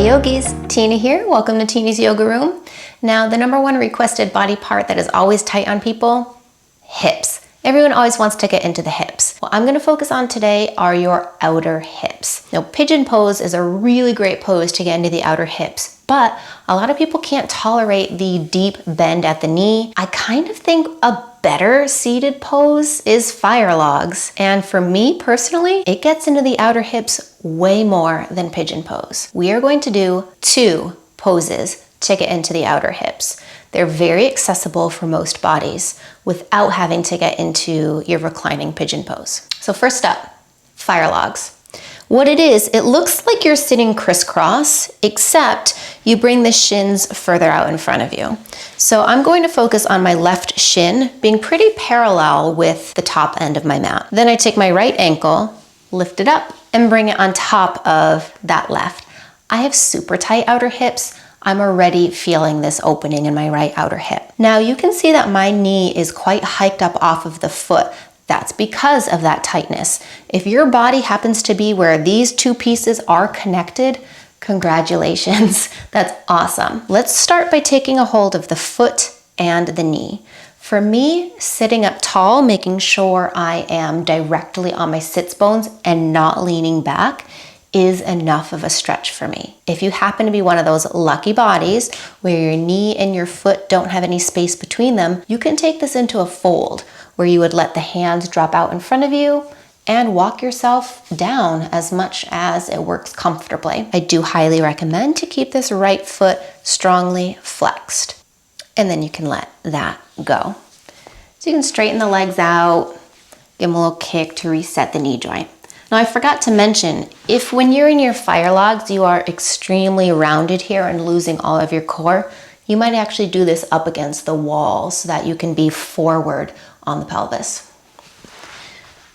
Hey yogis, Tina here. Welcome to Tina's Yoga Room. Now, the number one requested body part that is always tight on people, hips. Everyone always wants to get into the hips. What I'm going to focus on today are your outer hips. Now, pigeon pose is a really great pose to get into the outer hips, but a lot of people can't tolerate the deep bend at the knee. I kind of think a better seated pose is fire logs. And for me personally, it gets into the outer hips way more than pigeon pose. We are going to do two poses to get into the outer hips. They're very accessible for most bodies without having to get into your reclining pigeon pose. So first up, fire logs. What it is, it looks like you're sitting crisscross, except you bring the shins further out in front of you. So I'm going to focus on my left shin being pretty parallel with the top end of my mat. Then I take my right ankle, lift it up, and bring it on top of that left. I have super tight outer hips. I'm already feeling this opening in my right outer hip. Now you can see that my knee is quite hiked up off of the foot. That's because of that tightness. If your body happens to be where these two pieces are connected, congratulations, that's awesome. Let's start by taking a hold of the foot and the knee. For me, sitting up tall, making sure I am directly on my sits bones and not leaning back is enough of a stretch for me. If you happen to be one of those lucky bodies where your knee and your foot don't have any space between them, you can take this into a fold where you would let the hands drop out in front of you and walk yourself down as much as it works comfortably. I do highly recommend to keep this right foot strongly flexed. And then you can let that go. So you can straighten the legs out, give them a little kick to reset the knee joint. Now I forgot to mention, if when you're in your fire logs, you are extremely rounded here and losing all of your core, you might actually do this up against the wall so that you can be forward on the pelvis.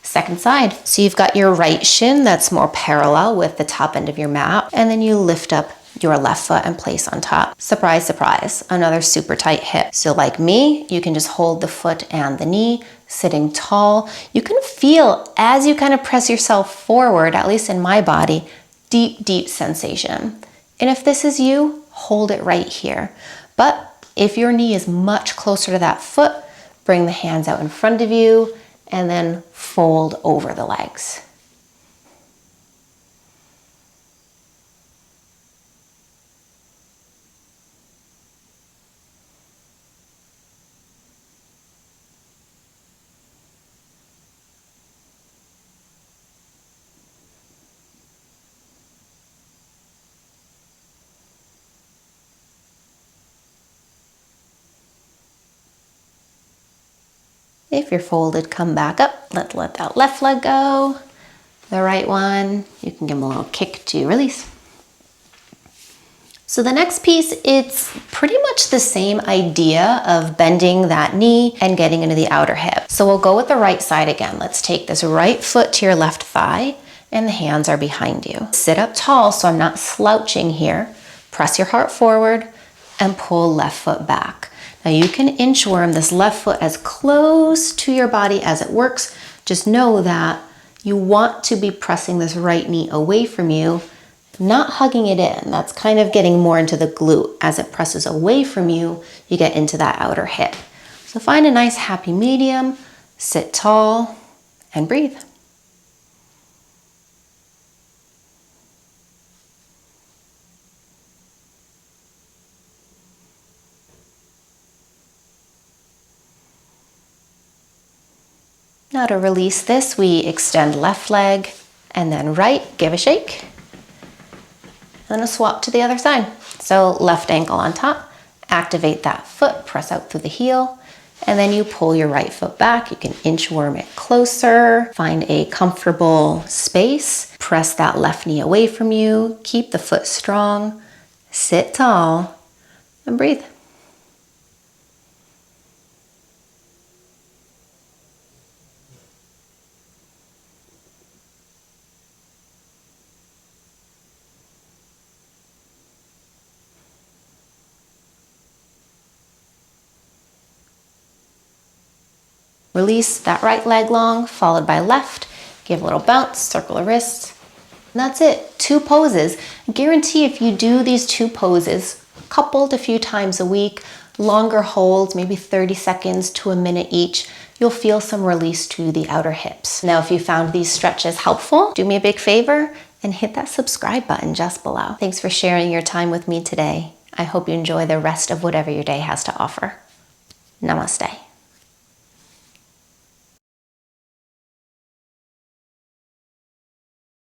Second side. So you've got your right shin that's more parallel with the top end of your mat, and then you lift up your left foot and place on top. Surprise, surprise, another super tight hip. So like me, you can just hold the foot and the knee, sitting tall. You can feel as you kind of press yourself forward, at least in my body, deep, deep sensation. And if this is you, hold it right here. But if your knee is much closer to that foot, bring the hands out in front of you and then fold over the legs. If you're folded, come back up. Let's let that left leg go. The right one, you can give them a little kick to release. So the next piece, it's pretty much the same idea of bending that knee and getting into the outer hip. So we'll go with the right side again. Let's take this right foot to your left thigh and the hands are behind you. Sit up tall so I'm not slouching here. Press your heart forward and pull left foot back. Now you can inchworm this left foot as close to your body as it works. Just know that you want to be pressing this right knee away from you, not hugging it in. That's kind of getting more into the glute. As it presses away from you, you get into that outer hip. So find a nice happy medium, sit tall, and breathe. Now to release this, we extend left leg and then right, give a shake. And then a swap to the other side. So left ankle on top, activate that foot, press out through the heel, and then you pull your right foot back. You can inchworm it closer, find a comfortable space, press that left knee away from you, keep the foot strong, sit tall, and breathe. Release that right leg long, followed by left. Give a little bounce, circle the wrists, And that's it, 2 poses. I guarantee if you do these 2 poses, coupled a few times a week, longer holds, maybe 30 seconds to a minute each, you'll feel some release to the outer hips. Now, if you found these stretches helpful, do me a big favor and hit that subscribe button just below. Thanks for sharing your time with me today. I hope you enjoy the rest of whatever your day has to offer. Namaste.